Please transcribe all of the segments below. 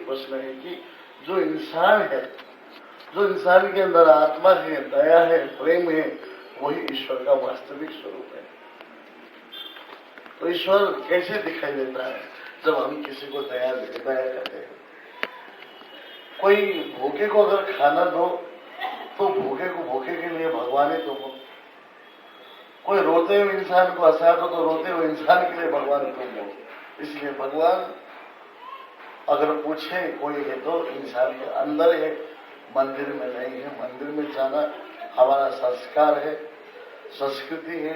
प्रश्न है कि जो इंसान है, जो इंसान के अंदर आत्मा है, दया है, प्रेम है, वही ईश्वर का वास्तविक स्वरूप है। तो ईश्वर कैसे दिखाई देता है? जब हम किसी को दया करते हैं। कोई भूखे को अगर खाना दो तो भूखे के लिए भगवान ही तुम हो। कोई रोते हुए इंसान को हंसा दो तो रोते हुए इंसान के लिए भगवान तुम हो। इसलिए भगवान अगर पूछे कोई है तो इंसान के अंदर है, मंदिर में नहीं है। मंदिर में जाना हमारा संस्कार है, संस्कृति है,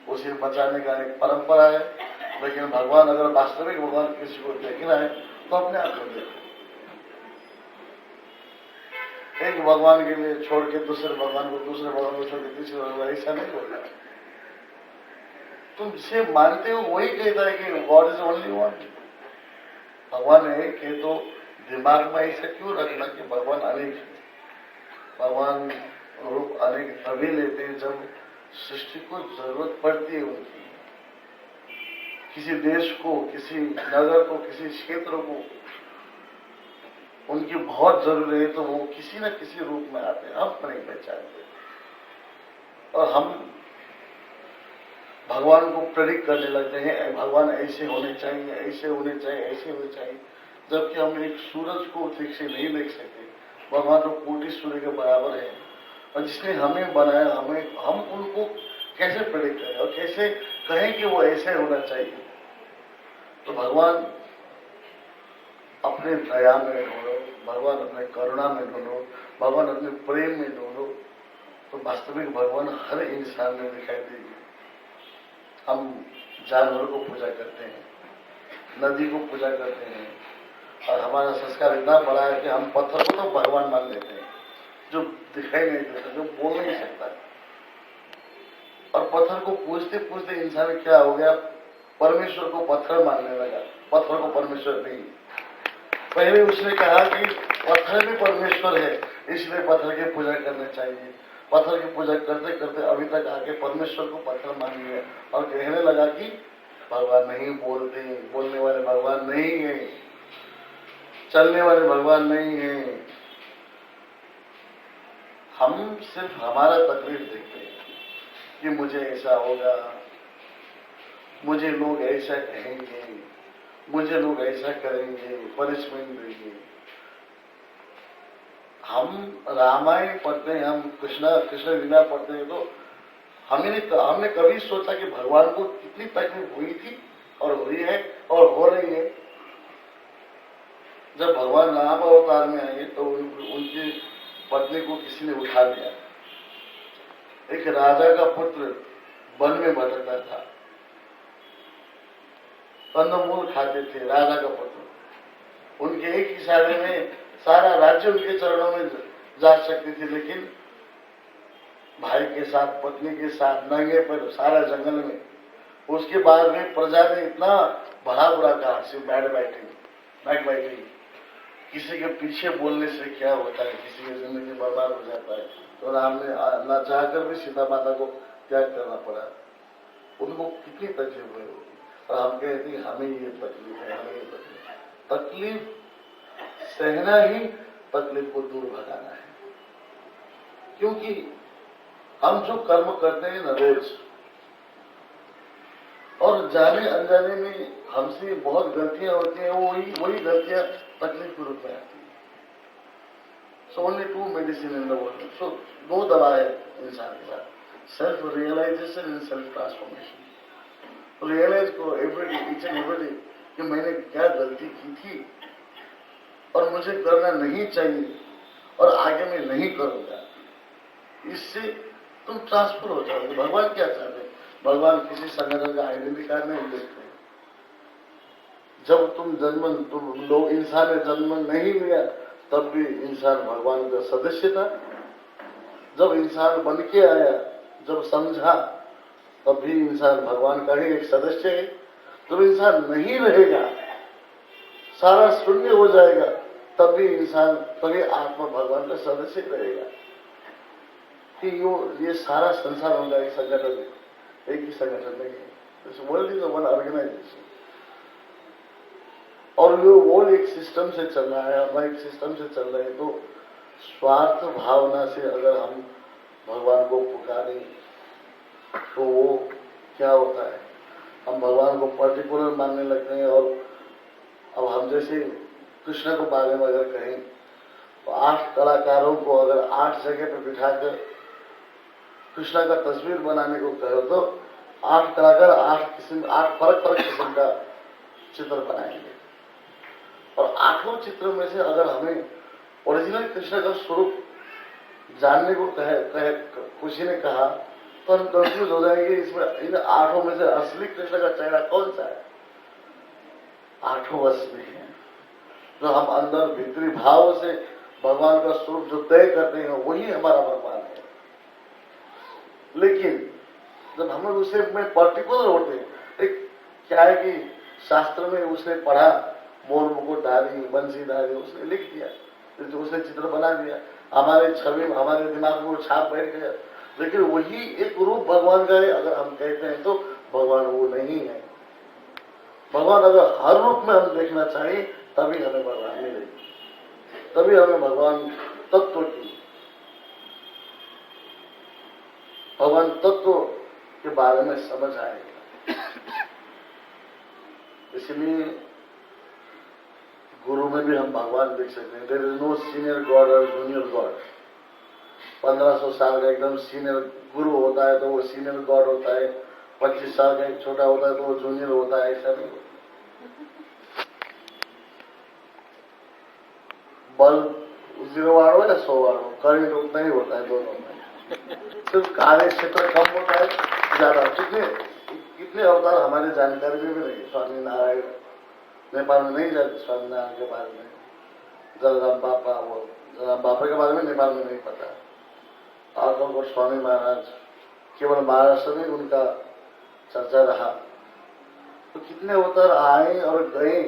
उसे बचाने का एक परंपरा है। लेकिन भगवान, अगर वास्तविक भगवान किसी को देखना है तो अपने आप को देखे। एक भगवान के लिए छोड़ के दूसरे भगवान को, दूसरे भगवान को छोड़ के तीसरे भगवान, ऐसा नहीं होता। तुम जिसे मानते हो वही कहता है कि गॉड इज ओनली वन। भगवान एक है तो दिमाग में ऐसा क्यों रखना कि भगवान अनेक है। भगवान रूप अनेक तभी लेते हैं जब सृष्टि को जरूरत पड़ती है उनकी। किसी देश को, किसी नगर को, किसी क्षेत्र को उनकी बहुत जरूरी है तो वो किसी न किसी रूप में आते हैं, हम नहीं पहचानते। और हम भगवान को प्रेडिक्ट करने लगते हैं, भगवान ऐसे होने चाहिए, ऐसे होने चाहिए, ऐसे होने चाहिए, जबकि हम एक सूरज को ठीक से नहीं देख सकते। भगवान तो कोटि सूर्य के बराबर है, और जिसने हमें बनाया, हम उनको कैसे प्रेडिक्ट करें और कैसे कहें कि वो ऐसे होना चाहिए। तो भगवान अपने दया में ढूंढो, भगवान अपने करुणा में ढूंढो, भगवान अपने प्रेम में ढूंढो, तो वास्तविक भगवान हर इंसान में दिखाई देगी। हम जानवर को पूजा करते हैं, नदी को पूजा करते हैं, और हमारा संस्कार इतना बड़ा है कि हम पत्थर को तो भगवान मान लेते हैं, जो दिखाई नहीं देता, जो बोल नहीं सकता। और पत्थर को पूजते पूजते इंसान क्या हो गया, परमेश्वर को पत्थर मानने लगा, पत्थर को परमेश्वर नहीं। पहले उसने कहा कि पत्थर भी परमेश्वर है, इसलिए पत्थर की पूजा करनी चाहिए। पत्थर की पूजा करते करते अभी तक आके परमेश्वर को पत्थर मान लिया और कहने लगा कि भगवान नहीं बोलते, बोलने वाले भगवान नहीं है, चलने वाले भगवान नहीं है। हम सिर्फ हमारा तकलीफ देखते हैं कि मुझे ऐसा होगा, मुझे लोग ऐसा कहेंगे, मुझे लोग ऐसा करेंगे, पनिशमेंट देंगे। हम रामायण पढ़ते हैं, हम कृष्ण लीला पढ़ते हैं, तो हमने कभी सोचा कि भगवान को कितनी तकलीफ हुई थी और हुई है और हो रही है। जब भगवान राम अवतार में आए तो उनकी पत्नी को किसी ने उठा लिया। एक राजा का पुत्र वन में भटकता था, कंदमूल खाते थे, राजा का पुत्र। उनके एक इशारे में सारा राज्य उनके चरणों में जा सकती थी, लेकिन भाई के साथ, पत्नी के साथ, नंगे पर सारा जंगल में। उसके बाद में प्रजा ने इतना भला बुरा कहा, सिर्फ बैठ बैठे। किसी के पीछे बोलने से क्या होता है, किसी की जिंदगी बर्बाद हो जाता है। तो राम ने न चाहकर भी सीता माता को त्याग करना पड़ा। उनको कितनी तकलीफ हुई होगी, और हम कहते हैं हमें ये तकलीफ है, हमें ये तकलीफ सहना ही तकलीफ को दूर भगाना है। क्योंकि हम जो कर्म करते हैं ना रोज, और जाने अनजाने में हमसे बहुत गलतियां होती हैं, वही गलतियां तकलीफ के रूप में आती है। So only 2 medicine in the world. So 2 दवा है इंसान के साथ, self realization and self transformation. Realize करो एवरीडे, ईच एंड एवरीडे, कि मैंने क्या गलती की थी और मुझे करना नहीं चाहिए और आगे मैं नहीं करूंगा। इससे तुम ट्रांसफर हो जाओगे। भगवान क्या चाहते हैं? भगवान किसी संगठन का आइडेंटिटी कार्ड नहीं देखते। जब तुम लोग इंसान ने जन्म नहीं लिया तब भी इंसान भगवान का सदस्य था। जब इंसान बन के आया, जब समझा, तब भी इंसान भगवान का ही एक सदस्य है। जब इंसान नहीं रहेगा, सारा शून्य हो जाएगा, तभी आत्मा भगवान का सदस्य रहेगा। कि ये सारा संसार होगा एक संगठन में, एक ही संगठन नहीं है। This world is one organisation. और और वो एक सिस्टम से चल रहा है, हम एक सिस्टम से चल रहे हैं। तो स्वार्थ भावना से अगर हम भगवान को पुकारें तो वो क्या होता है, हम भगवान को पर्टिकुलर मानने लगते हैं। और अब हम जैसे कृष्ण के बारे में अगर कहें तो 8 कलाकारों को अगर 8 जगह पे बिठाकर कृष्ण का तस्वीर बनाने को कहो तो 8 कलाकार 8 फर्क किस्म का चित्र बनाएंगे। और 8 चित्रों में से अगर हमें ओरिजिनल कृष्ण का स्वरूप जानने को किसी ने कहा तो हम कंफ्यूज हो जाएंगे, इसमें इन 8 में से असली कृष्ण का चेहरा कौन सा है। 8 असली है, जो हम अंदर भीतरी भाव से भगवान का स्वरूप जो तय करते हैं वही हमारा भगवान है। लेकिन जब हम उसे में पर्टिकुलर होते हैं, एक क्या है कि शास्त्र में उसने पढ़ा मोर मुकुटधारी बंसीधारी, उसने लिख दिया, तो उसने चित्र बना दिया, हमारे छवि हमारे दिमाग में छाप बैठ गया। लेकिन वही एक रूप भगवान का है अगर हम कहते हैं तो भगवान वो नहीं है। भगवान अगर हर रूप में हम देखना चाहिए तभी हमें भगवान मिलेगी, तभी हमें भगवान तत्व के बारे में समझ आएगा। इसलिए गुरु में भी हम भगवान देख सकते हैं। There is no senior god और जूनियर गॉड। 1500 साल का एकदम सीनियर गुरु होता है तो वो सीनियर गॉड होता है, 25 साल का एक छोटा होता है तो वो जूनियर होता है, ऐसा नहीं। बल्ब 0 वाट हो या 100 वाट हो, करंट उतना ही होता है दोनों में, सिर्फ कार्य क्षेत्र कम होता है ज्यादा। कितने अवतार हमारी जानकारी में भी नहीं। स्वामी नारायण नेपाल में नहीं जानते, स्वामी नारायण के बारे में, जलाराम बापा के बारे में नेपाल में नहीं पता। और स्वामी महाराज केवल महाराष्ट्र में उनका चर्चा रहा। तो कितने अवतार आए और गए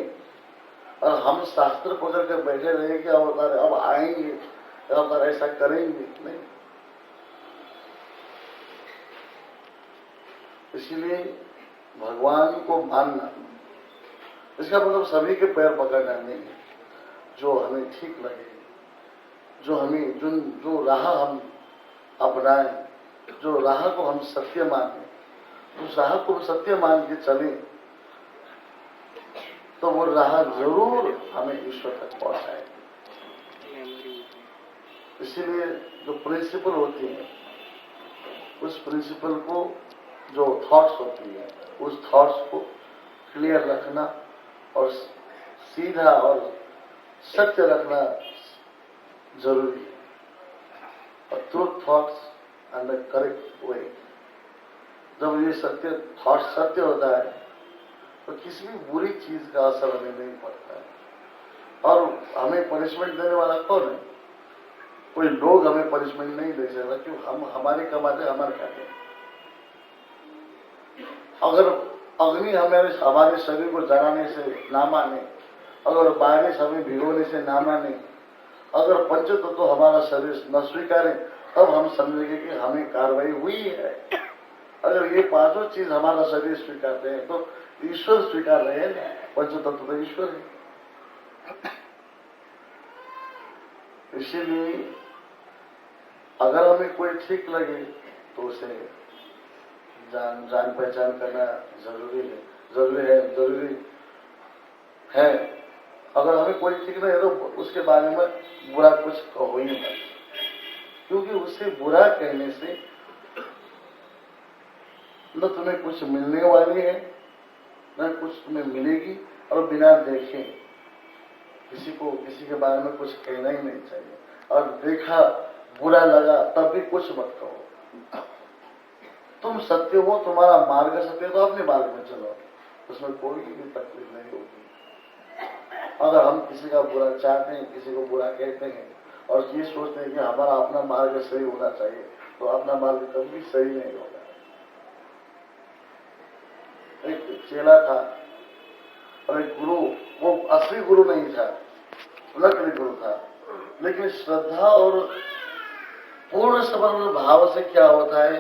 और हम शास्त्र पकड़ कर बैठे रहे कि अवतार अब आएंगे, अवतार ऐसा करेंगे नहीं। इसीलिए भगवान को मानना इसका मतलब सभी के पैर पकड़ना नहीं है। जो हमें ठीक लगे, जो हमें जो राह हम अपनाएं, जो राह को हम सत्य माने, उस राह को सत्य मान के चले तो वो राह जरूर हमें ईश्वर तक पहुंचाएगी। इसीलिए जो प्रिंसिपल होती है उस प्रिंसिपल को, जो थॉट्स होती है उस थॉट्स को क्लियर रखना और सीधा और सत्य रखना जरूरी है। और truth thoughts and the correct way, जब ये सत्य थॉट सत्य होता है तो किसी भी बुरी चीज का असर हमें नहीं पड़ता है। और हमें पनिशमेंट देने वाला कौन है? कोई लोग हमें पनिशमेंट नहीं दे सकता, क्यों? हम हमारे कमाते हमारे खाते। अगर अग्नि हमारे शरीर को जलाने से ना माने, अगर बारिश हमें भिगोने से ना माने, अगर पंचतत्व तो हमारा शरीर न स्वीकारे, तब हम समझेंगे कि हमें कार्रवाई हुई है। अगर ये 5 चीज हमारा शरीर स्वीकारते हैं तो ईश्वर स्वीकार रहे हैं, पंचतत्व तो ईश्वर है। इसीलिए अगर हमें कोई ठीक लगे तो उसे जान पहचान करना जरूरी है। अगर हमें कोई ठीक नहीं है तो उसके बारे में बुरा कुछ कहो ही मत, क्योंकि उससे बुरा कहने से न तुम्हें कुछ मिलने वाली है न कुछ तुम्हें मिलेगी। और बिना देखे किसी के बारे में कुछ कहना ही नहीं चाहिए। और देखा बुरा लगा तब भी कुछ मत कहो। तुम सत्य हो, तुम्हारा मार्ग सत्य, तो अपने मार्ग में चलो, उसमें कोई भी तकलीफ नहीं होगी। अगर हम किसी का बुरा चाहते हैं, किसी को बुरा कहते हैं और ये सोचते हैं कि हमारा अपना मार्ग सही होना चाहिए, तो अपना मार्ग कभी सही नहीं होगा। एक चेला था और एक गुरु, वो असली गुरु नहीं था, नकली गुरु था, लेकिन श्रद्धा और पूर्ण समर्पण भाव से क्या होता है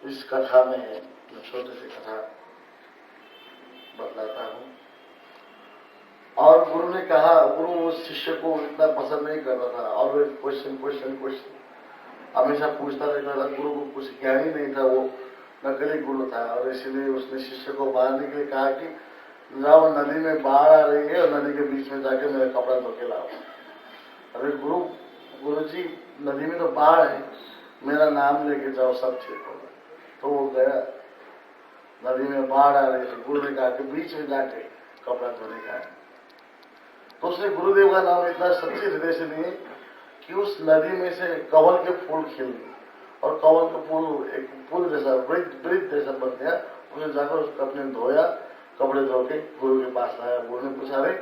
इस कथा में है। मैं छोटी सी कथा बतलाता हूं। अब गुरु ने कहा, गुरु उस शिष्य को इतना पसंद नहीं करता था, ऑलवेज क्वेश्चन क्वेश्चन क्वेश्चन, हमेशा पूछता रहता था। गुरु को कुछ ज्ञान ही नहीं था, वो नकली गुरु था, और इसलिए उसने शिष्य को बाहर निकले कहा कि जाओ, नदी में बाढ़ आ रही है और नदी के बीच में जाके मेरा कपड़ा धो के लाओ। अरे गुरु जी, नदी में तो बाढ़ है, मेरा नाम लेके जाओ, सब ठीक होगा। तो वो गया, नदी में बाढ़ आ रही थी, गुरु ने कहा कि बीच में जाके कपड़ा धोने का है। तो उसने गुरुदेव का नाम इतना सच्चे हृदय से लिए कि उस नदी में से कमल के फूल खिल गए, और कमल का फूल एक पुल जैसा, ब्रिज जैसा बन गया। उसने जाकर उसको अपने धोया, कपड़े धो के गुरु के पास आया। गुरु ने पूछा, अरे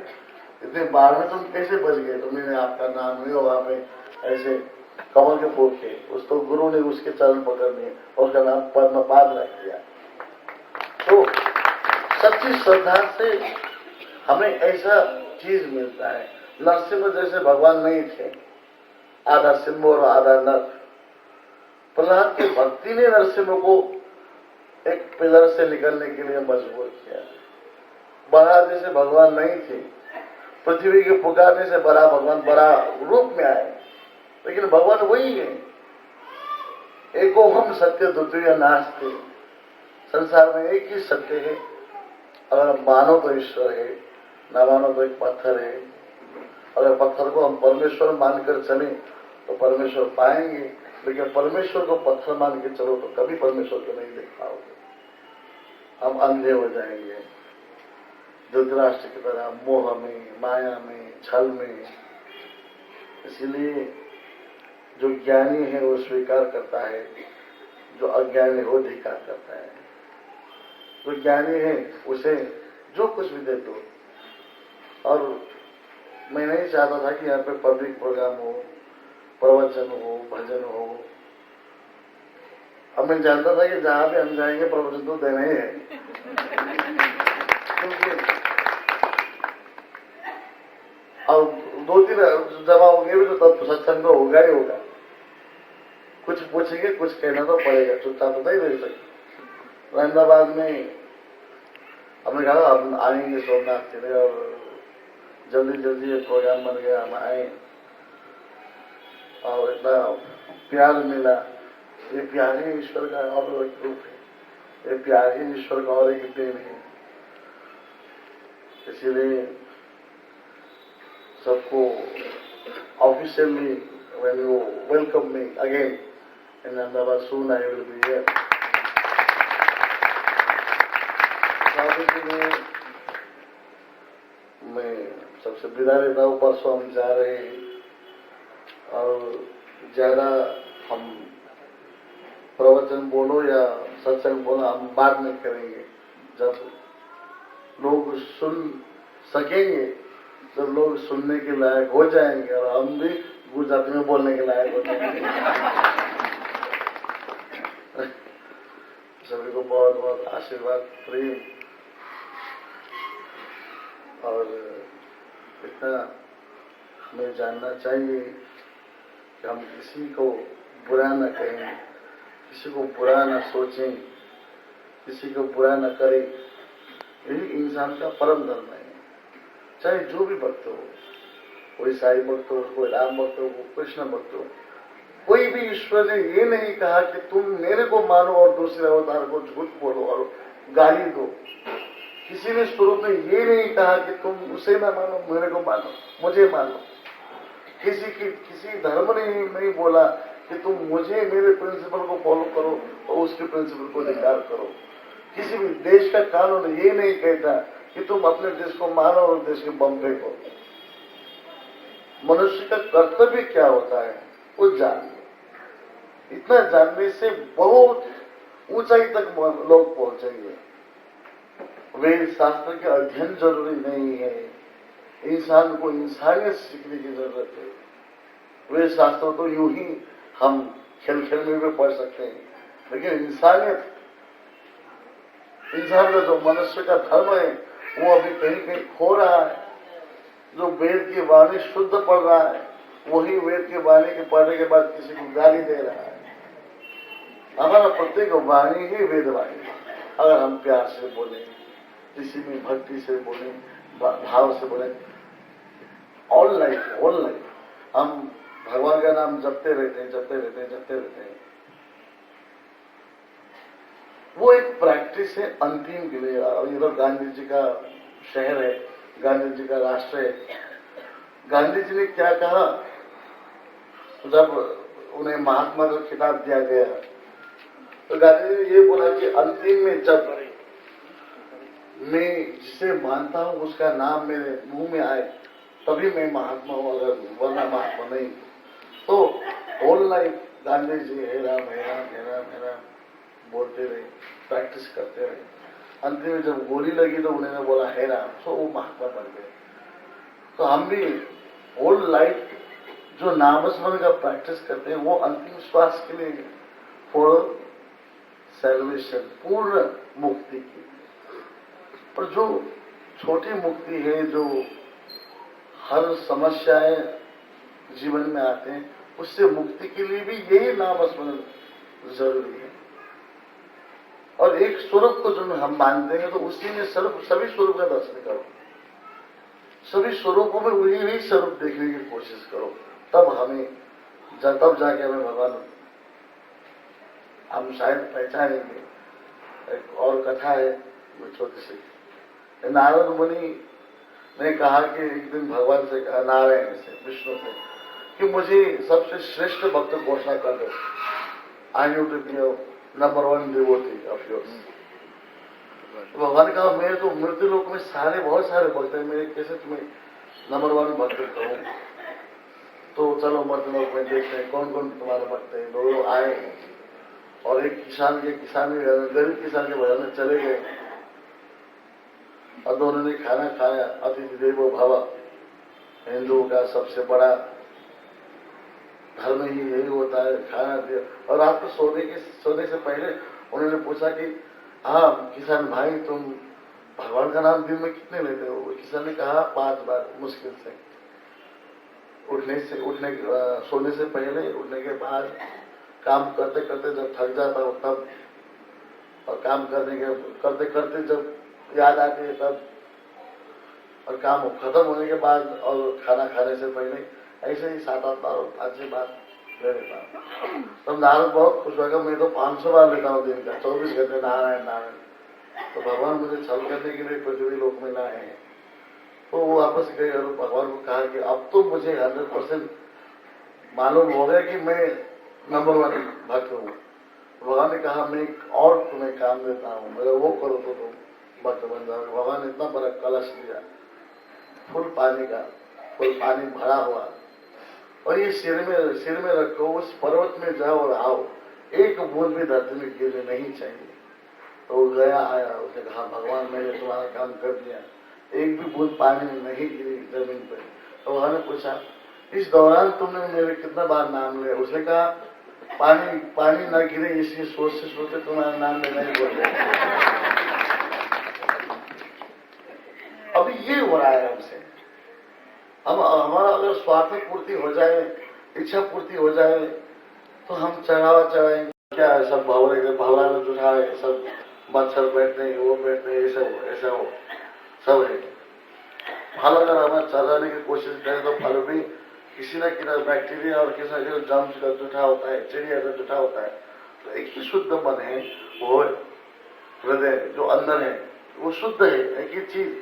इतने बाढ़ में तुम कैसे बच गए? तो मैंने आपका नाम लिया, वहां पे ऐसे कमल के फूल थे। उसको गुरु ने उसके चरण पकड़ लिए और उसका नाम पद्मपाद रख दिया। तो सच्ची श्रद्धा से हमें ऐसा चीज मिलता है। नरसिंह जैसे भगवान नहीं थे, आधा सिंह और आधा नर। प्रहलाद की भक्ति ने नरसिंह को एक पिलर से निकलने के लिए मजबूर किया। बड़ा जैसे भगवान नहीं थे, पृथ्वी के पुकारने से बड़ा भगवान बड़ा रूप में आए, लेकिन भगवान वही है। एको हम सत्य द्वितीय नास्ति, संसार में एक ही सत्य है। अगर मानो तो ईश्वर है, ना मानो तो एक पत्थर है। अगर पत्थर को हम परमेश्वर मानकर चले तो परमेश्वर पाएंगे, लेकिन परमेश्वर को पत्थर मान के चलो तो कभी परमेश्वर को नहीं देख पाओगे। हम अंधे हो जाएंगे, धृतराष्ट्र की तरह, मोह में, माया में, छल में। इसीलिए जो ज्ञानी है वो स्वीकार करता है, जो अज्ञानी हो धिक्कार करता है। जो ज्ञानी है उसे जो कुछ भी दे दो। और मैं नहीं चाहता था कि यहाँ पे पब्लिक प्रोग्राम हो, प्रवचन हो, भजन हो। अब मैं जानता था कि जहां पे हम जाएंगे प्रवचन तो देना ही है, क्योंकि और 2-3 जमा होंगे भी तो तब सत्संग तो होगा ही होगा। कुछ पूछेंगे, कुछ कहना तो पड़ेगा, चुपचाप तो नहीं रह सकते। अहमदाबाद में हमने कहा हम आएंगे सोमनाथ के लिए, और जल्दी जल्दी ये प्रोग्राम बन गया, हम आए और इतना प्यार मिला। ये प्यार ही ईश्वर का और एक रूप है, ये प्यार ही ईश्वर का और एक देन है। इसीलिए सबको officially when you welcome me again in Ahmedabad, soon I will be here. मैं सबसे विदा लेता हूँ। परसों हम जा रहे हैं, और ज्यादा हम प्रवचन बोलो या सत्संग बोलो हम बाद में करेंगे, जब लोग सुन सकेंगे, जब लोग सुनने के लायक हो जाएंगे, और हम भी गुजराती में बोलने के लायक हो जाएंगे। सभी को बहुत बहुत आशीर्वाद, प्रेम। और इतना हमें जानना चाहिए कि हम किसी को बुरा न कहें, किसी को बुरा न सोचें, किसी को बुरा न करें। यही इंसान का परम धर्म है। चाहे जो भी भक्त हो, कोई साई भक्त हो, कोई राम भक्त हो, कोई कृष्ण भक्त हो, कोई भी ईश्वर ने ये नहीं कहा कि तुम मेरे को मानो और दूसरे अवतार को झूठ बोलो और गाली दो। किसी ने स्वरूप में ये नहीं कहा कि तुम उसे ना मानो, मेरे को मानो, मुझे मानो। किसी धर्म ने नहीं बोला कि तुम मुझे, मेरे प्रिंसिपल को फॉलो करो और उसके प्रिंसिपल को धिक्कार करो। किसी भी देश का कानून ये नहीं कहता कि तुम अपने देश को मानो और देश के बम फेंको। मनुष्य का कर्तव्य क्या होता है वो जानिए। इतना जानने से बहुत ऊंचाई तक लोग पहुंचेंगे। वेद शास्त्र के अध्ययन जरूरी नहीं है, इंसान को इंसानियत सीखने की जरूरत है। वेद शास्त्र तो यूं ही हम खेल खेल में भी पढ़ सकते हैं, लेकिन इंसानियत, इंसान का जो मनुष्य का धर्म है वो अभी कहीं कहीं खो रहा है। जो वेद की वाणी शुद्ध पढ़ रहा है वही वेद की वाणी के पढ़ने के बाद किसी को गाली दे रहा है। हमारा प्रत्येक वाणी ही वेद वाणी है। अगर हम प्यार से बोलें, किसी में भक्ति से बोलें, भाव से बोलें, ऑल लाइफ हम भगवान का नाम जपते रहते हैं। वो एक प्रैक्टिस है अंतिम के लिए। इधर गांधी जी का शहर है, गांधी जी का राष्ट्र है। गांधी जी ने क्या कहा जब उन्हें महात्मा का खिताब दिया गया, तो गांधी जी ने ये बोला कि अंतिम में जब मैं जिसे मानता हूं उसका नाम मेरे मुंह में आए तभी मैं महात्मा हूं, अगर वरना महात्मा नहीं। तो होल लाइफ गांधी जी हे राम हे राम हे राम हे राम बोलते रहे, प्रैक्टिस करते रहे। अंतिम में जब गोली लगी तो उन्होंने बोला हे राम, तो वो महात्मा बन गए। तो हम भी होल लाइफ जो नामस्मरण का प्रैक्टिस करते हैं वो अंतिम श्वास के लिए फॉर सेल्वेशन, पूर्ण मुक्ति की। पर जो छोटी मुक्ति है, जो हर समस्याएं जीवन में आते हैं, उससे मुक्ति के लिए भी यही नामस्मरण जरूरी है। और एक स्वरूप को जो हम मानते हैं तो उसी में सभी स्वरूप का दर्शन करो, सभी स्वरूपों में वही स्वरूप देखने की कोशिश करो, तब जाके हमें भगवान हम शायद पहचानेंगे। एक और कथा है छोटी सी। नारद मुनि ने कहा कि एक दिन भगवान से कहा, नारायण से, विष्णु से, कि मुझे सबसे श्रेष्ठ भक्त घोषणा कर दो। I knew to be number 1 devotee of yours. भगवान ने कहा, मैं तो मृत्यु लोक में बहुत सारे भक्त हैं, मैं कैसे तुम्हें नंबर 1 भक्त कहूं। तो चलो मृत्यु लोक में देखते हैं कौन कौन तुम्हारे भक्त हैं। दोनों आए और एक किसान गरीब किसान के भजन में चले गए और दोनों ने खाना खाया। अतिथि देवो भव, हिंदुओं का सबसे बड़ा धर्म ही यही होता है, खाना दिया। और रात को सोने से पहले उन्होंने पूछा कि हाँ किसान भाई, तुम भगवान का नाम दिन में कितने लेते हो? किसान ने कहा 5 बार मुश्किल से। सोने से पहले, उठने के बाद, काम करते करते जब थक जाता हो तब, और काम करते करते जब याद आती है तब, और काम खत्म होने के बाद, और खाना खाने से पहले, ऐसे ही 7-8 बार 5-6 बार ले लेता हूँ। तब नारद बहुत खुश होगा, मैं तो 500 बार लेता हूँ दिन का, 24 घंटे नारायण नारायण। तो भगवान मुझे छल करने के लिए पृथ्वी लोक में लाए हैं। तो वो वापस गए और भगवान को कहा कि अब तो मुझे 100% मालूम हो गया कि मैं नंबर 1 भक्त हूँ। भगवान ने कहा, मैं और तुम्हें काम देता हूँ, मेरा वो करो तो तुम भक्त बन जाओगे। भगवान ने इतना बड़ा कलश दिया, फुल पानी भरा हुआ, और ये सिर में रखो, उस पर्वत में जाओ और आओ, एक बूंद भी धरती में गिरने नहीं चाहिए। तो वो गया आया, उसने कहा भगवान मैंने तुम्हारा काम कर दिया, एक भी बूंद पानी में नहीं गिरी जमीन पर। तो भगवान ने पूछा, इस दौरान तुमने मेरे कितना बार नाम लिया? उसने कहा पानी न गिरे इसलिए सोचते तुम्हारा नाम लेना ही बोल रहे। अभी ये हो रहा है हमसे। हमारा अगर स्वार्थ पूर्ति हो जाए, इच्छा पूर्ति हो जाए, तो हम चढ़ाएंगे। क्या है, सब भवरा में जुटाए, सब मच्छर बैठने, वो बैठने, ऐसा हो सब है। फल अगर हमें चढ़ाने की कोशिश करें तो फल भी किसी न किसी बैक्टीरिया और किसी न किसी जर्म्स का जुटा होता है, चिड़िया का जुटा होता है। तो एक ही शुद्ध मन है, वो हृदय जो अंदर है वो शुद्ध है। एक ही चीज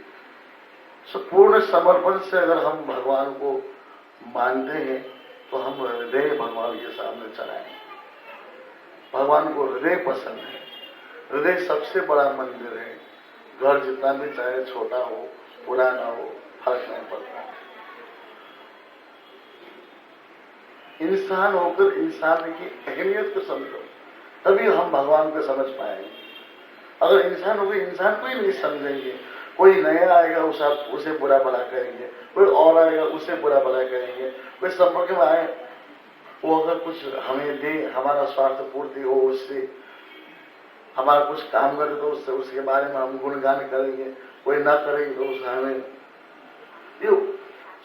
पूर्ण समर्पण से अगर हम भगवान को मानते हैं तो हम हृदय भगवान के सामने चढ़ाएं। भगवान को हृदय पसंद है, हृदय सबसे बड़ा मंदिर है। घर जितना भी चाहे छोटा हो, पुराना हो, फर्क नहीं पड़ता। इंसान होकर इंसान की अहमियत को समझो, तभी हम भगवान को समझ पाएंगे। अगर इंसान होकर इंसान को ही नहीं समझेंगे, कोई नया आएगा उसे बुरा भला करेंगे, कोई और आएगा उसे बुरा भला करेंगे, कोई संपर्क में आए वो अगर कुछ हमें दे, हमारा स्वार्थ पूर्ति हो, उससे हमारा कुछ काम करे तो उसके बारे में हम गुणगान करेंगे, कोई ना करेंगे तो उससे हमें। ये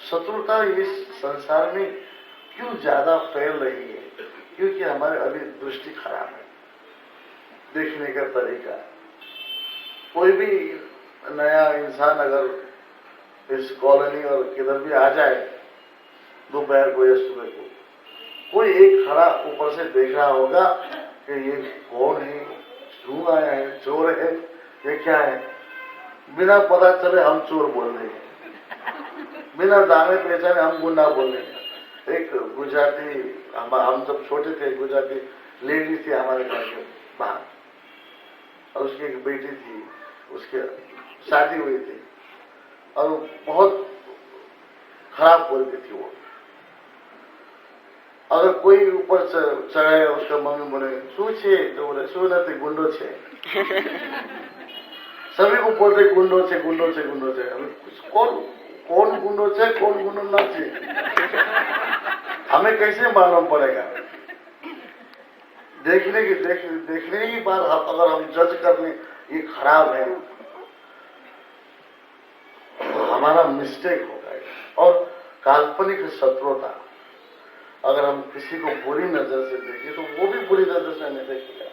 शत्रुता इस संसार में क्यों ज्यादा फैल रही है? क्योंकि हमारे अभी दृष्टि खराब है, देखने का तरीका। कोई भी नया इंसान अगर इस कॉलोनी और किधर भी आ जाए, दोपहर को या सुबह को, कोई एक खड़ा ऊपर से देख रहा होगा कि ये कौन है, क्यों आया है, चोर है, ये क्या है। बिना पता चले हम चोर बोल रहे हैं, बिना जाने पहचाने हम गुंडा बोल रहे हैं। एक गुजराती, हम जब छोटे थे, गुजराती लेडी थी हमारे घर के बाहर, और उसकी एक बेटी थी, उसके शादी हुई थी, और बहुत खराब बोलती थी वो। अगर कोई ऊपर चढ़े, उसका मम्मी बोले शू छे, तो बोले शू नहीं, गुंडो छे। सभी को बोलते गुंडो छे, गुंडो छे, गुंडो छे। कौन गुंडो छे, कौन गुंडो ना छे, हमें कैसे मालूम पड़ेगा। देखने की बात, अगर हम जज करने ये खराब है तो हमारा मिस्टेक होगा। और काल्पनिक शत्रुता, अगर हम किसी को बुरी नजर से देखें तो वो भी बुरी नजर से हमें देखेगा,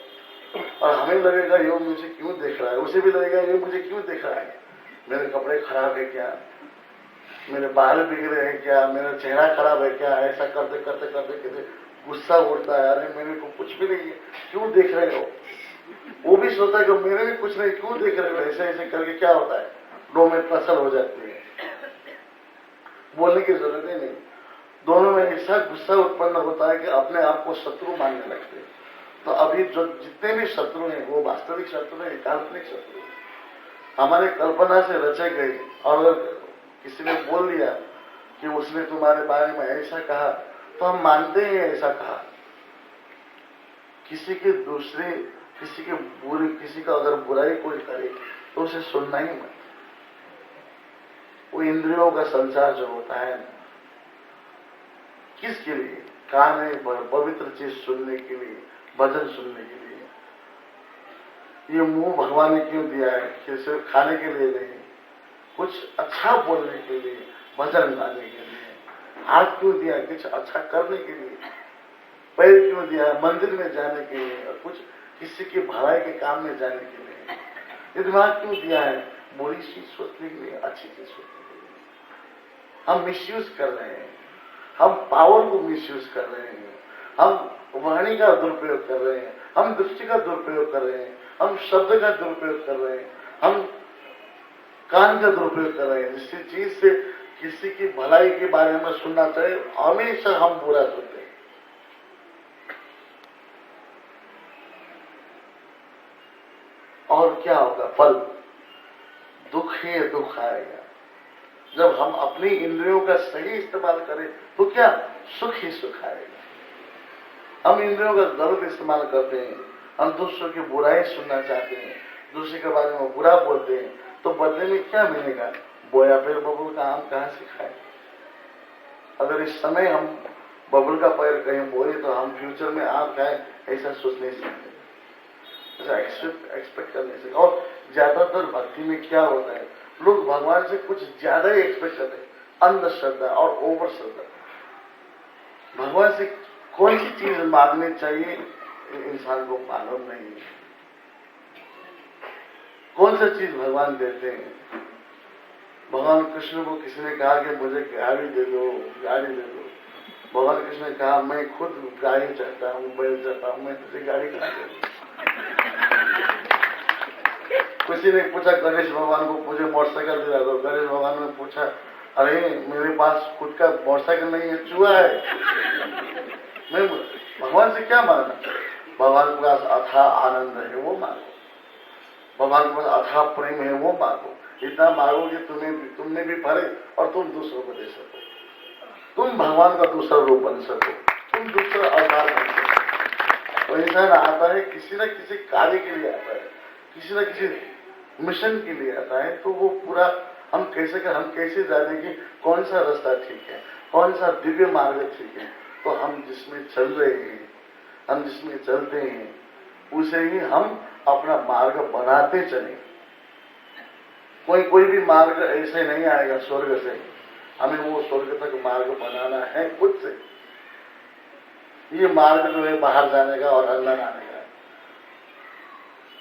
और हमें लगेगा ये मुझे क्यों देख रहा है, उसे भी लगेगा ये मुझे क्यों देख रहा है, मेरे कपड़े खराब है क्या, मेरे बाल बिगड़े हैं क्या, मेरा चेहरा खराब है क्या। ऐसा करते करते करते करते गुस्सा उठता है, अरे मेरे को कुछ भी नहीं है, क्यों देख रहे हो। वो भी सोचता है कि मेरे भी कुछ नहीं, क्यों देख रहे हो। ऐसे ऐसे करके क्या होता है, 2 मिनट फसल हो जाती है, बोलने की जरूरत ही नहीं। दोनों में ऐसा गुस्सा उत्पन्न होता है कि अपने आप को शत्रु मानने लगते हैं। तो अभी जो जितने भी शत्रु हैं वो वास्तविक शत्रु हैं, काल्पनिक शत्रु हैं, हमारे कल्पना से रचे गए। और किसी ने बोल दिया कि उसने तुम्हारे बारे में ऐसा कहा, तो हम मानते हैं ऐसा कहा। किसी का अगर बुराई कोई करे तो उसे सुनना ही मत। वो इंद्रियों का संचार जो होता है, किसके लिए, कान है पवित्र चीज सुनने के लिए, भजन सुनने के लिए। ये मुंह भगवान ने क्यों दिया है कि सिर्फ खाने के लिए नहीं, कुछ अच्छा बोलने के लिए, भजन गाने के लिए। हाथ क्यों दिया, कुछ अच्छा करने के लिए। पैर क्यों दिया, मंदिर में जाने के लिए, और कुछ किसी की भलाई के काम में जाने के लिए। ये दिमाग क्यों दिया है, बुरी चीज सोचने के लिए, अच्छी चीज सोचने के लिए। हम मिसयूज कर रहे हैं, हम पावर को मिसयूज कर रहे हैं, हम वाणी का दुरुपयोग कर रहे हैं, हम दृष्टि का दुरुपयोग कर रहे हैं, हम शब्द का दुरुपयोग कर रहे हैं, हम कान का दुरुपयोग कर रहे हैं। जिस चीज से किसी की भलाई के बारे में सुनना चाहिए, हमेशा हम बुरा सुनते हैं। और क्या होगा फल, दुख ही दुख आएगा। जब हम अपनी इंद्रियों का सही इस्तेमाल करें तो क्या सुख ही सुख आएगा। हम इंद्रियों का गलत इस्तेमाल करते हैं, हम दूसरों की बुराई सुनना चाहते हैं, दूसरे के बारे में बुरा बोलते हैं, तो बदले में क्या मिलेगा, बोया पेड़ बबुल का आम कहां से खाए। अगर इस समय हम बबुल का पेड़ कहीं बोए तो हम फ्यूचर में आम खाए, ऐसा सोच नहीं सकते, ऐसा एक्सपेक्ट कर नहीं सकते। और ज्यादातर भक्ति में क्या होता है, लोग भगवान से कुछ ज्यादा ही एक्सपेक्ट करते हैं, अंधश्रद्धा और ओवर श्रद्धा। भगवान से कौन सी चीज मांगनी चाहिए इंसान को मालूम नहीं है, कौन सा चीज भगवान देते हैं। भगवान कृष्ण को किसी ने कहा कि मुझे गाड़ी दे दो, गाड़ी दे दो। भगवान कृष्ण ने कहा मैं खुद गाड़ी चाहता हूँ, बैल चाहता हूँ, मैं तुझे गाड़ी कहा दे दूं। किसी ने पूछा गणेश भगवान को मुझे मोटरसाइकिल दिला दो। गणेश भगवान ने पूछा अरे मेरे पास खुद का मोटरसाइकिल नहीं है, चूहा है। मैं भगवान से क्या मांगना, भगवान के पास अथाह आनंद है वो मांगो, भगवान के पास अथाह प्रेम है वो मांगो। इतना मांगो कि तुमने भी भरे और तुम दूसरों को दे सको, तुम भगवान का दूसरा रूप बन सको, तुम दूसरा अवतार बन सको। तो इंसान आता है किसी न किसी कार्य के लिए आता है, किसी न किसी मिशन के लिए आता है। तो वो पूरा हम कैसे जाने कि कौन सा रास्ता ठीक है, कौन सा दिव्य मार्ग ठीक है। तो हम जिसमें चल रहे हैं, हम जिसमें चलते हैं, उसे ही हम अपना मार्ग बनाते चले। कोई भी मार्ग ऐसे नहीं आएगा स्वर्ग से, हमें वो स्वर्ग तक मार्ग बनाना है खुद से। ये मार्ग जो है बाहर जाने का और अंदर आने का,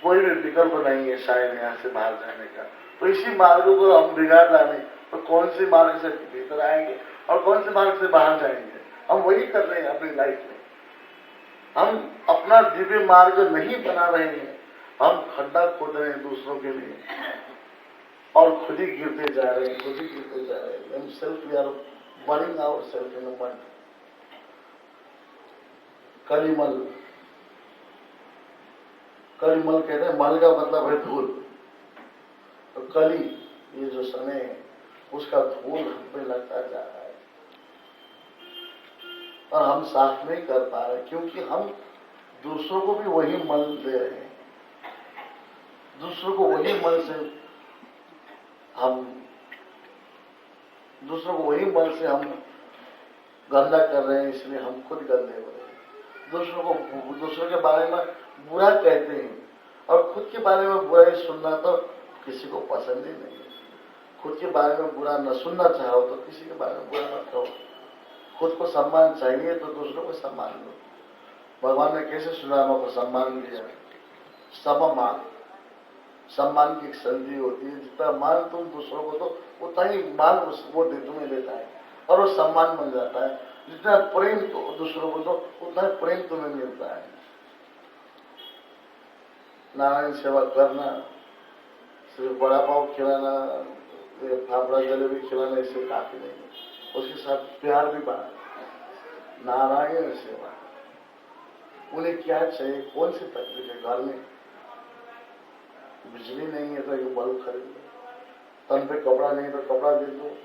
कोई भी विकल्प नहीं है शायद यहाँ से बाहर जाने का। तो इसी मार्ग को हम बिगाड़ डालें तो कौन से मार्ग से भीतर आएंगे और कौन से मार्ग से बाहर जाएंगे। हम वही कर रहे हैं अपनी लाइफ में। हम अपना दिव्य मार्ग नहीं बना रहे हैं, हम खड्डा खोद रहे हैं दूसरों के लिए और खुद ही गिरते जा रहे हैं, खुद ही गिरते जा रहे हैं। हम self we are burning our self in mud. कलिमल, कलिमल कहते हैं, मल का मतलब है धूल। तो कली, ये जो समय है उसका धूल हम पे लगता जा रहा है और हम साफ नहीं कर पा रहे, क्योंकि हम दूसरों को भी वही मल दे रहे हैं, दूसरों को वही मल से हम गंदा कर रहे हैं, इसलिए हम खुद गंदे हो रहे हैं। दूसरों के बारे में बुरा कहते हैं और खुद के बारे में बुराई सुनना तो किसी को पसंद ही नहीं है। खुद के बारे में बुरा न सुनना चाहो तो किसी के बारे में बुरा मत कहो। खुद को सम्मान चाहिए तो दूसरों को सम्मान दो। भगवान ने कैसे सुदामा को सम्मान दिया? सममान, सम्मान की एक संधि होती है, जितना मान तुम दूसरों को दो उतना ही मान वो तुम्हें देता है और वो सम्मान बन जाता है। जितना प्रेम तो दूसरों को दो उतना प्रेम तुम्हें मिलता है। नारायण सेवा करना, सिर्फ बड़ा पाव खिलाना, फाफड़ा जलेबी खिलाने से काफी नहीं है, उसके साथ प्यार भी बढ़ा। नारायण सेवा, उन्हें क्या चाहिए? कौन सी तकलीफ है? घर में बिजली नहीं है तो एक बल्ब खरीद दो, तन पे कपड़ा नहीं तो कपड़ा दे दो,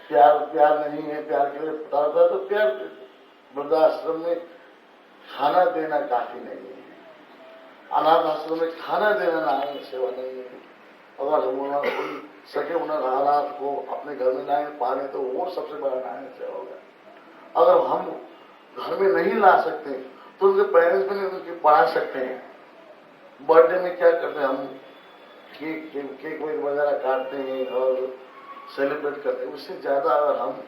प्यार नहीं है, प्यार के लिए पुकारता है तो प्यार दे दो। वृद्धाश्रम में खाना देना काफी नहीं है, अनाथ आश्रम में खाना देना नारायण सेवा नहीं है। अगर हम सके उन हालात को अपने घर में लाए पाने तो वो सबसे बड़ा नारायण सेवा होगा। अगर हम घर में नहीं ला सकते तो उनके पेरेंट्स भी उनकी पढ़ा सकते हैं। बर्थडे में क्या करते हैं हम? केक वगैरह काटते हैं और सेलिब्रेट करते हैं। उससे ज्यादा अगर हम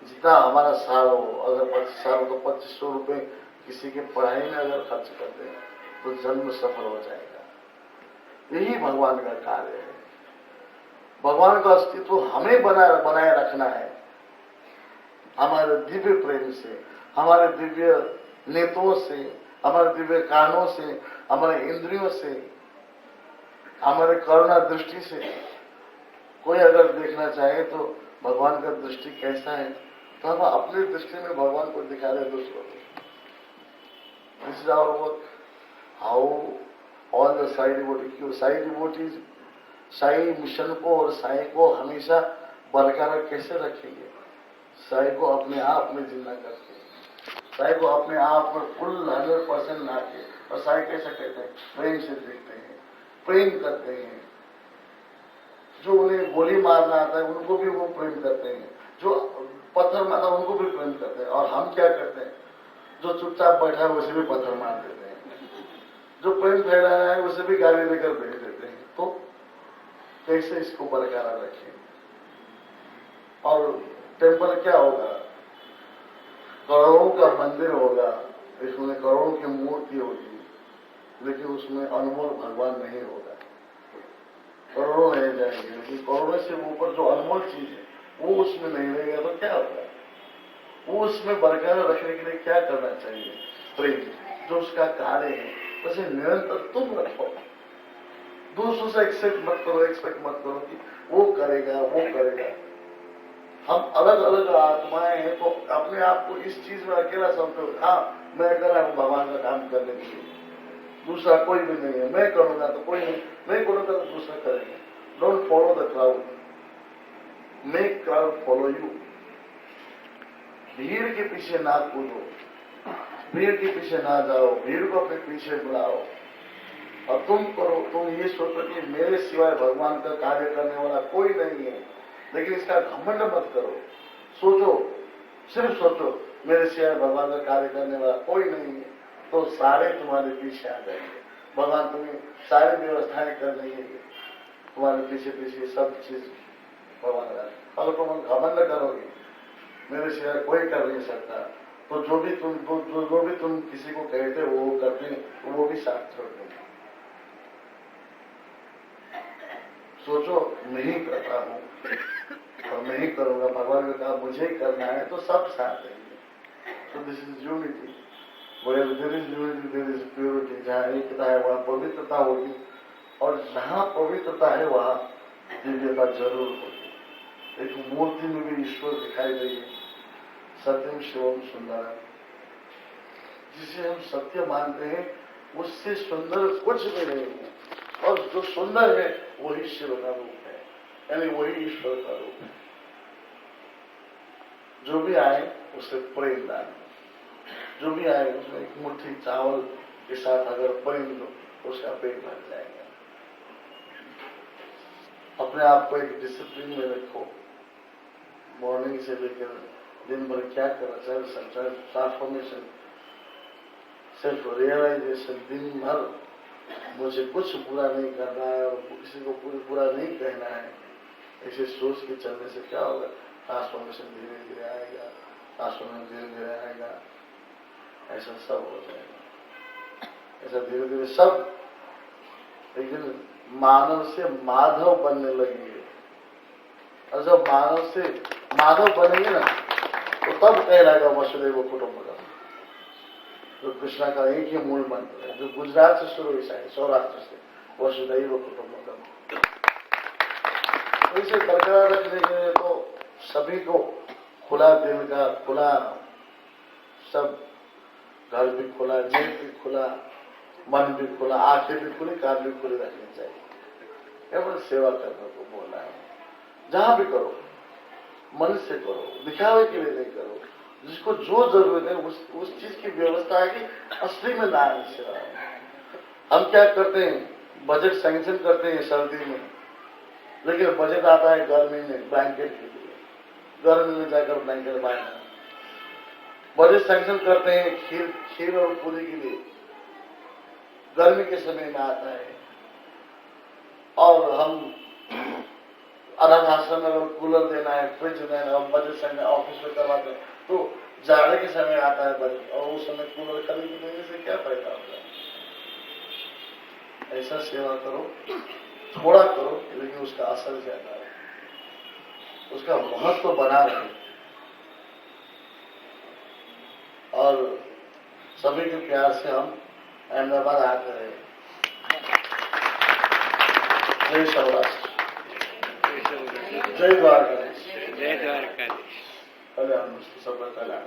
जितना हमारा साल हो, अगर 25 साल तो 2500 रुपए किसी के पढ़ाई में अगर खर्च करते हैं तो जन्म सफल हो जाएगा। यही भगवान का कार्य है। भगवान का अस्तित्व हमें बनाए रखना है, हमारे दिव्य प्रेम से, हमारे दिव्य नेत्रों से, हमारे दिव्य कानों से, हमारे इंद्रियों से, हमारे करुणा दृष्टि से। कोई अगर देखना चाहे तो भगवान का दृष्टि कैसा है तो हम अपनी दृष्टि में भगवान को दिखा रहे दूसरों को। This is our work. How all the Sai devotees Sai mission को और साई को हमेशा बरकरार कैसे रखेंगे? साई को अपने आप में जिंदा करके, साई को अपने आप में फुल 100% लाके। और साई कैसा कहते हैं? प्रेम से देखते हैं, प्रेम करते हैं। जो उन्हें गोली मारना आता है उनको भी वो प्रेम करते हैं, जो पत्थर मारता है उनको भी प्रेम करते हैं। और हम क्या करते हैं? जो चुपचाप बैठा है उसे भी पत्थर मार देते हैं, जो प्रेम फैला रहा है उसे भी गाली देकर भेज देते हैं। तो कैसे इसको बरकरार रखें? और टेम्पल क्या होगा? करोड़ों का मंदिर होगा, इसमें करोड़ों की मूर्ति होगी, लेकिन उसमें अनमोल भगवान नहीं होगा। करोड़ों रह जाएंगे लेकिन करोड़ों से ऊपर जो अनमोल चीज है वो उसमें नहीं रहेगा तो क्या होगा? वो उसमें बरकरार रखने के लिए क्या करना चाहिए? प्रेम, जो उसका कार्य है उसे निरंतर तुम रखो। दूसरों से एक्सपेक्ट मत करो कि वो करेगा वो करेगा। हम अलग अलग आत्माएं हैं तो अपने आप को इस चीज में अकेला समझो। हाँ, मैं अकेला हूं भगवान का काम करने के लिए, दूसरा कोई भी नहीं है। मैं करूंगा तो कोई नहीं, मैं करूंगा तो दूसरा करेंगे। Don't follow the crowd, make crowd follow you. भीड़ के पीछे ना कूदो, भीड़ के पीछे ना जाओ, भीड़ को अपने पीछे बुलाओ और तुम करो। तुम ये सोचो कि मेरे सिवाय भगवान का कार्य करने वाला कोई नहीं है, लेकिन इसका घमंड मत करो। सोचो, सिर्फ सोचो मेरे सिवाय भगवान का कार्य करने वाला कोई नहीं है, तो सारे तुम्हारे पीछे आ जाएंगे। भगवान तुम्हें सारी व्यवस्थाएं कर देंगे, तुम्हारे पीछे पीछे सब चीज भगवान का। अगर तुम घमंड करोगे मेरे सिवाय कोई कर नहीं सकता, तो जो भी तुम किसी को कहते हो वो करते हैं, वो भी साथ छोड़ देंगे। सोचो मैं ही करता हूँ और मैं ही करूंगा, भगवान ने कहा मुझे ही करना है तो सब साथ देंगे। तो this is unity, where there is unity there is purity. जहाँ एकता है वहाँ पवित्रता होगी, और जहाँ पवित्रता है वहाँ दिव्यता जरूर होगी। एक मूर्ति में भी ईश्वर दिखाई देगी, सत्यम शिवम सुंदर, जिसे हम सत्य मानते हैं उससे सुंदर कुछ भी नहीं है, और जो सुंदर है वही शिव का रूप है, यानी वही ईश्वर का रूप है। जो भी आए उसे प्रेम दान, जो भी आए उसमें एक मुट्ठी चावल के साथ अगर प्रेम दो तो उसका पेट भर जाएगा। अपने आप को एक डिसिप्लिन में रखो, मॉर्निंग से लेकर दिन भर क्या करना, सेल्फ ट्रांसफॉर्मेशन, सेल्फ रियलाइजेशन। दिन भर मुझे कुछ बुरा नहीं करना है और किसी को बुरा नहीं कहना है, ऐसे सोच के चलने से क्या होगा, ट्रांसफॉर्मेशन धीरे धीरे आएगा, ट्रांसफॉर्मेशन धीरे धीरे आएगा, ऐसा सब हो जाएगा। ऐसा धीरे धीरे सब एक दिन मानव से माधव बनने लगेंगे, और जब मानव से माधव बनेंगे ना तो तब कहलाएगा वसुदेव कुटुंबकम, जो कृष्णा का एक ही मूल मंत्र है, जो गुजरात से शुरू हुई है, सौराष्ट्र से, वसुदैव कुटुंबकम। तो इसे बरकरार रखने के लिए तो सभी को खुला दिल का, खुला सब, घर भी खुला, जेब भी खुला, मन भी खुला, आंखें भी खुली, कान भी खुले रखनी चाहिए। केवल सेवा करने को बोलना है। जहां भी करो मन से करो, दिखावे के लिए नहीं करो, जिसको जो जरूरत है उस चीज की व्यवस्था है कि असली में नारायण सेवा है। हम क्या करते हैं, बजट सैंक्शन करते हैं सर्दी में, लेकिन बजट आता है गर्मी में ब्लैंकेट के लिए, गर्मी में जाकर ब्लैंकेट बांधना। बजट सैंक्शन करते हैं खीर और पूरी के लिए, गर्मी के समय में आता है। और हम अनाथ आश्रम में अगर कूलर देना है, फ्रिज देना है, हम बजट समय ऑफिस में करवाते हैं, तो जाड़े के समय आता है बजट, और उस समय कूलर खरीद देने से क्या फायदा होता है। ऐसा सेवा करो, थोड़ा करो, लेकिन उसका असर ज्यादा है, उसका महत्व बना रहे, और सभी के प्यार से हम अहमदाबाद आते रहे। जय सौराष्ट्र, जय द्वारकाधीश, जय द्वारकाधीश। कल्याण, सब कल्याण।